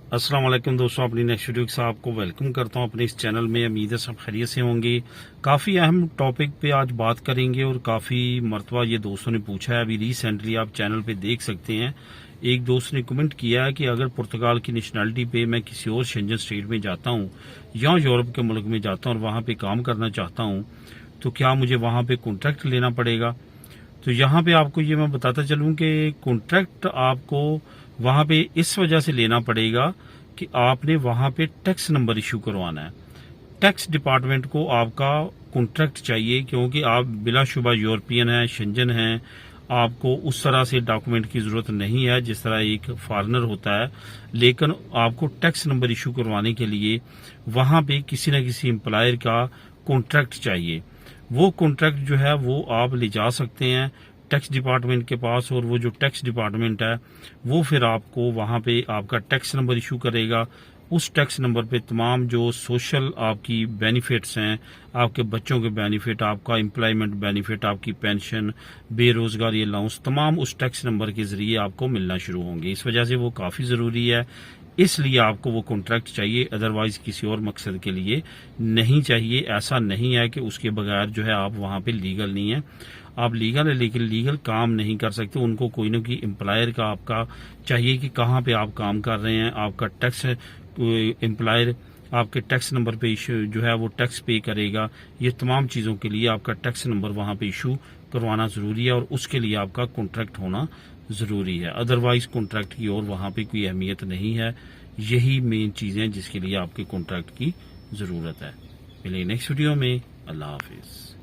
अस्सलाम वालेकुम दोस्तों, अपनी नेक्स्ट वीडियो के साथ आपको वेलकम करता हूं अपने इस चैनल में। उम्मीद है सब खैरियत से होंगे। काफ़ी अहम टॉपिक पे आज बात करेंगे और काफ़ी मरतबा ये दोस्तों ने पूछा है। अभी रिसेंटली आप चैनल पे देख सकते हैं, एक दोस्त ने कमेंट किया है कि अगर पुर्तगाल की नेशनलिटी पे मैं किसी और शेंजन स्टेट में जाता हूँ या यूरोप के मुल्क में जाता हूँ और वहाँ पे काम करना चाहता हूँ तो क्या मुझे वहाँ पे कॉन्ट्रैक्ट लेना पड़ेगा। तो यहाँ पे आपको ये मैं बताता चलूँ कि कॉन्ट्रैक्ट आपको वहाँ पे इस वजह से लेना पड़ेगा कि आपने वहाँ पे टैक्स नंबर इशू करवाना है। टैक्स डिपार्टमेंट को आपका कॉन्ट्रैक्ट चाहिए, क्योंकि आप बिलाशुबा यूरोपियन हैं, शेंजन हैं, आपको उस तरह से डॉक्यूमेंट की ज़रूरत नहीं है जिस तरह एक फॉरेनर होता है। लेकिन आपको टैक्स नंबर इशू करवाने के लिए वहाँ पे किसी न किसी एम्प्लॉयर का कॉन्ट्रैक्ट चाहिए। वो कॉन्ट्रैक्ट जो है वो आप ले जा सकते हैं टैक्स डिपार्टमेंट के पास, और वो जो टैक्स डिपार्टमेंट है वो फिर आपको वहाँ पे आपका टैक्स नंबर इशू करेगा। उस टैक्स नंबर पे तमाम जो सोशल आपकी बेनिफिट्स हैं, आपके बच्चों के बेनिफिट, आपका एम्प्लॉयमेंट बेनिफिट, आपकी पेंशन, बेरोजगारी अलाउंस, तमाम उस टैक्स नंबर के जरिए आपको मिलना शुरू होंगे। इस वजह से वो काफ़ी ज़रूरी है, इसलिए आपको वो कॉन्ट्रैक्ट चाहिए। अदरवाइज किसी और मकसद के लिए नहीं चाहिए। ऐसा नहीं है कि उसके बगैर जो है आप वहाँ पे लीगल नहीं है। आप लीगल है लेकिन लीगल काम नहीं कर सकते। उनको कोई ना कोई एम्प्लॉयर का आपका चाहिए कि कहाँ पे आप काम कर रहे हैं, आपका टैक्स एम्प्लॉयर आपके टैक्स नंबर पे इशू जो है वो टैक्स पे करेगा। ये तमाम चीज़ों के लिए आपका टैक्स नंबर वहाँ पे इशू करवाना ज़रूरी है, और उसके लिए आपका कॉन्ट्रैक्ट होना ज़रूरी है। अदरवाइज कॉन्ट्रैक्ट की और वहाँ पे कोई अहमियत नहीं है। यही मेन चीज़ें हैं जिसके लिए आपके कॉन्ट्रैक्ट की ज़रूरत है। मिलेंगे नेक्स्ट वीडियो में। अल्लाह हाफिज़।